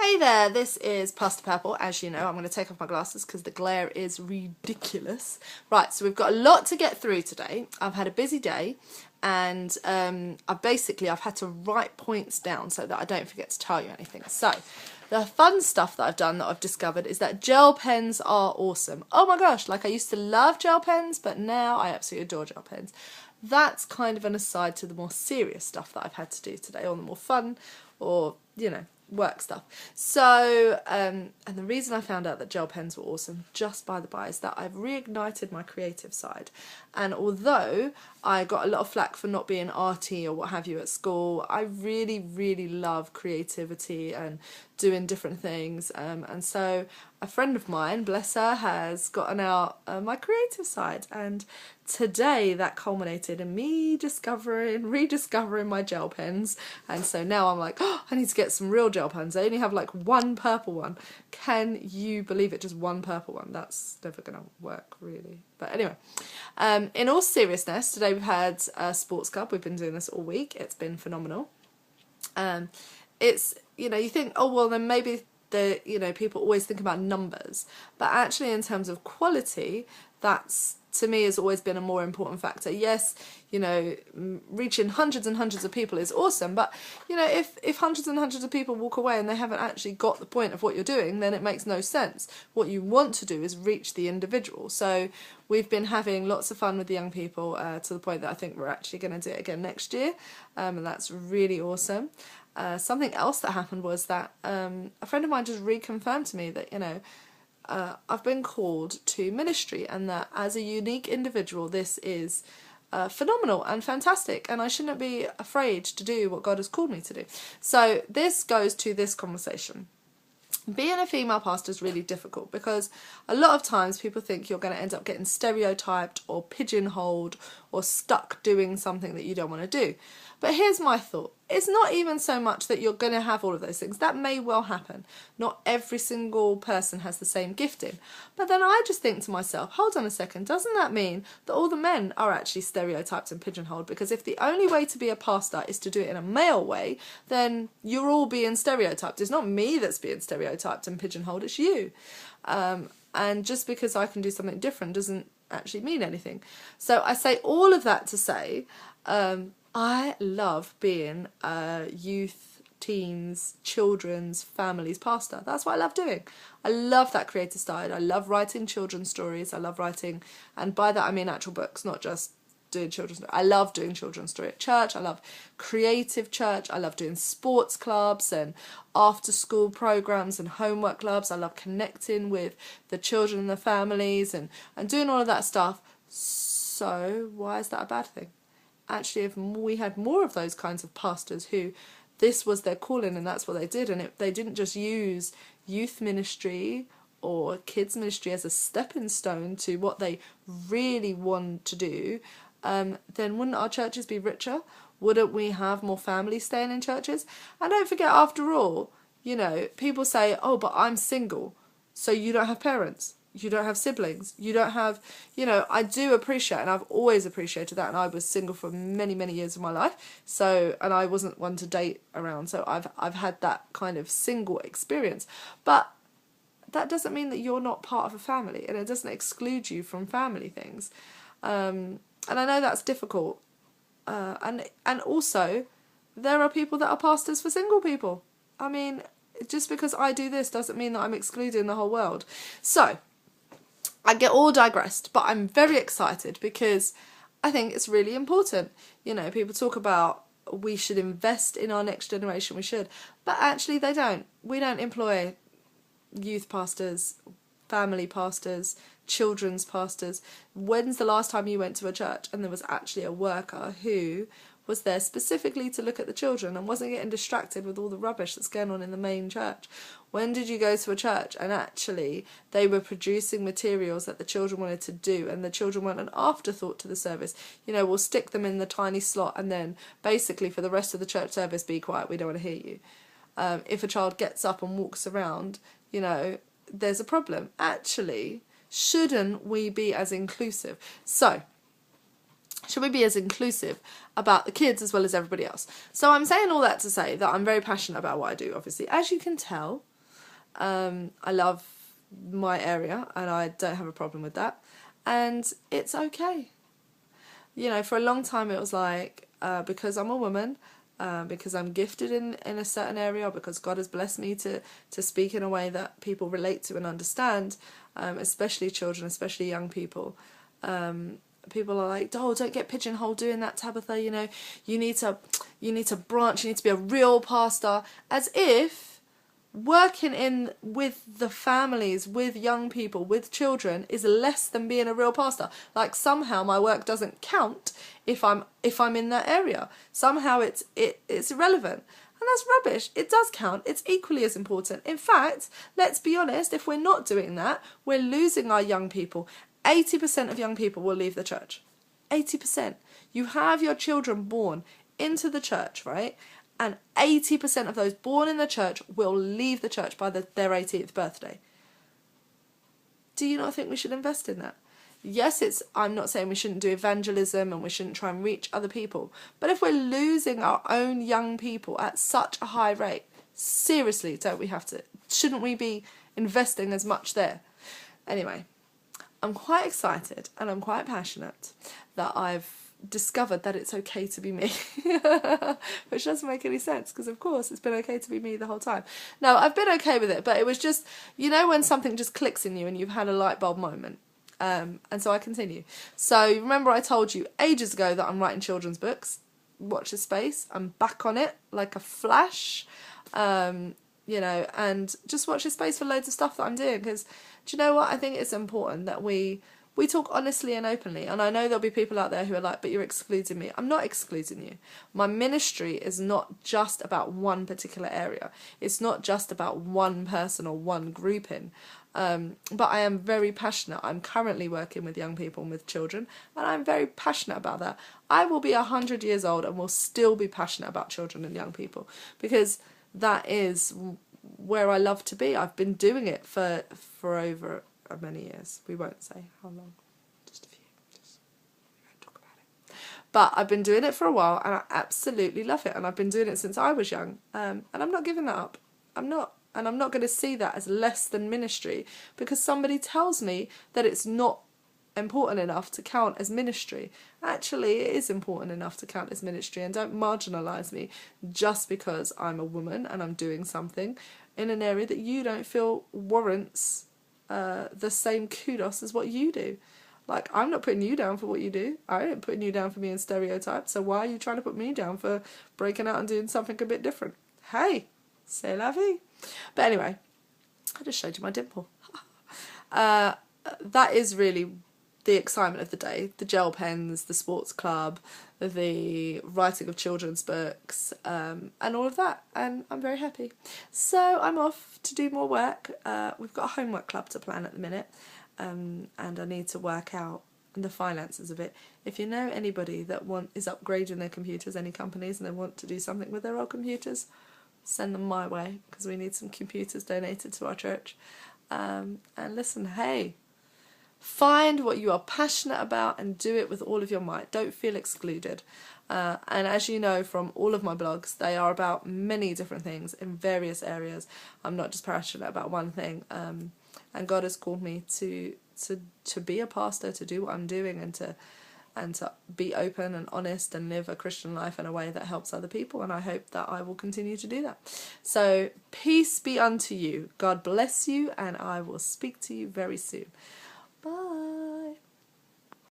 Hey there, this is Pastor Purple. As you know, I'm going to take off my glasses because the glare is ridiculous. Right, so we've got a lot to get through today. I've had a busy day and I've had to write points down so that I don't forget to tell you anything. So, the fun stuff that I've done that I've discovered is that gel pens are awesome. Oh my gosh, like I used to love gel pens, but now I absolutely adore gel pens. That's kind of an aside to the more serious stuff that I've had to do today, or the more fun, or, you know, work stuff. So, and the reason I found out that gel pens were awesome, just by the by, is that I've reignited my creative side. And although I got a lot of flack for not being arty or what have you at school, I really, really love creativity and doing different things. And so a friend of mine, bless her, has gotten out my creative side. And today that culminated in me rediscovering my gel pens. And so now I'm like, oh, I need to get some real gel pens. I only have like one purple one. Can you believe it? Just one purple one. That's never going to work, really. But anyway, in all seriousness, today we've had a sports club. We've been doing this all week. It's been phenomenal. It's, you know, you think, oh, well, then maybe people always think about numbers. But actually, in terms of quality, that's, to me, has always been a more important factor. Yes, you know, reaching hundreds and hundreds of people is awesome, but, you know, if hundreds and hundreds of people walk away and they haven't actually got the point of what you're doing, then it makes no sense. What you want to do is reach the individual. So we've been having lots of fun with the young people to the point that I think we're actually going to do it again next year, and that's really awesome. Something else that happened was that a friend of mine just reconfirmed to me that, you know, I've been called to ministry, and that as a unique individual, this is phenomenal and fantastic, and I shouldn't be afraid to do what God has called me to do. So this goes to this conversation. Being a female pastor is really difficult because a lot of times people think you're going to end up getting stereotyped or pigeonholed or stuck doing something that you don't want to do. But here's my thought. It's not even so much that you're going to have all of those things. That may well happen. Not every single person has the same gifting. But then I just think to myself, hold on a second, doesn't that mean that all the men are actually stereotyped and pigeonholed? Because if the only way to be a pastor is to do it in a male way, then you're all being stereotyped. It's not me that's being stereotyped and pigeonholed, it's you. And just because I can do something different doesn't actually mean anything. So I say all of that to say, I love being a youth, teens, children's, families pastor. That's what I love doing. I love that creative side. I love writing children's stories. I love writing, and by that I mean actual books, not just doing children's. I love doing children's story at church. I love creative church. I love doing sports clubs and after school programs and homework clubs. I love connecting with the children and the families and doing all of that stuff. So why is that a bad thing? Actually, if we had more of those kinds of pastors who this was their calling and that's what they did, and they didn't just use youth ministry or kids ministry as a stepping stone to what they really want to do, then wouldn't our churches be richer? Wouldn't we have more families staying in churches? And don't forget, after all, you know, people say, oh, but I'm single, so you don't have parents. You don't have siblings, you don't have, you know, I do appreciate, and I've always appreciated that, and I was single for many, many years of my life, so, and I wasn't one to date around, so I've had that kind of single experience, but that doesn't mean that you're not part of a family, and it doesn't exclude you from family things, and I know that's difficult, and also, there are people that are pastors for single people. I mean, just because I do this doesn't mean that I'm excluding the whole world. So, I get all digressed, but I'm very excited because I think it's really important. You know, people talk about we should invest in our next generation, we should, but actually they don't. We don't employ youth pastors, family pastors, children's pastors. When's the last time you went to a church and there was actually a worker who was there specifically to look at the children and wasn't getting distracted with all the rubbish that's going on in the main church? When did you go to a church and actually they were producing materials that the children wanted to do, and the children weren't an afterthought to the service? You know, we'll stick them in the tiny slot and then basically for the rest of the church service, be quiet, we don't want to hear you. If a child gets up and walks around, you know, there's a problem. Actually, shouldn't we be as inclusive? So, should we be as inclusive about the kids as well as everybody else? So I'm saying all that to say that I'm very passionate about what I do, obviously. As you can tell, I love my area and I don't have a problem with that. And it's okay. You know, for a long time it was like, because I'm a woman, because I'm gifted in a certain area, because God has blessed me to speak in a way that people relate to and understand, especially children, especially young people. People are like, oh, don't get pigeonholed doing that, Tabitha, you know, you need to branch, you need to be a real pastor, as if working in with the families, with young people, with children is less than being a real pastor. Like somehow my work doesn't count if I'm in that area. Somehow it's irrelevant. And that's rubbish. It does count. It's equally as important. In fact, let's be honest, if we're not doing that, we're losing our young people. 80% of young people will leave the church. 80%. You have your children born into the church, right? And 80% of those born in the church will leave the church by their 18th birthday. Do you not think we should invest in that? Yes, I'm not saying we shouldn't do evangelism and we shouldn't try and reach other people. But if we're losing our own young people at such a high rate, seriously, shouldn't we be investing as much there? Anyway, I'm quite excited and I'm quite passionate that I've discovered that it's okay to be me, which doesn't make any sense because of course it's been okay to be me the whole time. No, I've been okay with it, but it was just, you know, when something just clicks in you and you've had a light bulb moment. And so I continue. So remember I told you ages ago that I'm writing children's books. Watch this space. I'm back on it like a flash. You know, and just watch this space for loads of stuff that I'm doing, because do you know what? I think it's important that we talk honestly and openly. And I know there'll be people out there who are like, but you're excluding me. I'm not excluding you. My ministry is not just about one particular area. It's not just about one person or one grouping. But I am very passionate. I'm currently working with young people and with children, and I'm very passionate about that. I will be 100 years old and will still be passionate about children and young people, because that is where I love to be. I've been doing it for over many years. We won't say how long, just a few. We won't talk about it. But I've been doing it for a while and I absolutely love it. And I've been doing it since I was young. And I'm not giving that up. I'm not. And I'm not going to see that as less than ministry because somebody tells me that it's not important enough to count as ministry. Actually, it is important enough to count as ministry, and don't marginalise me just because I'm a woman and I'm doing something in an area that you don't feel warrants the same kudos as what you do. Like, I'm not putting you down for what you do. I ain't putting you down for being stereotyped, so why are you trying to put me down for breaking out and doing something a bit different? Hey, c'est la vie. But anyway, I just showed you my dimple. That is really the excitement of the day. The gel pens, the sports club, the writing of children's books, and all of that. And I'm very happy. So I'm off to do more work. We've got a homework club to plan at the minute, and I need to work out the finances of it. If you know anybody that is upgrading their computers, any companies, and they want to do something with their old computers, send them my way, because we need some computers donated to our church. And listen, hey, find what you are passionate about and do it with all of your might. Don't feel excluded. And as you know from all of my blogs, they are about many different things in various areas. I'm not just passionate about one thing. And God has called me to be a pastor, to do what I'm doing, and to be open and honest and live a Christian life in a way that helps other people, and I hope that I will continue to do that. So peace be unto you. God bless you, and I will speak to you very soon. Bye.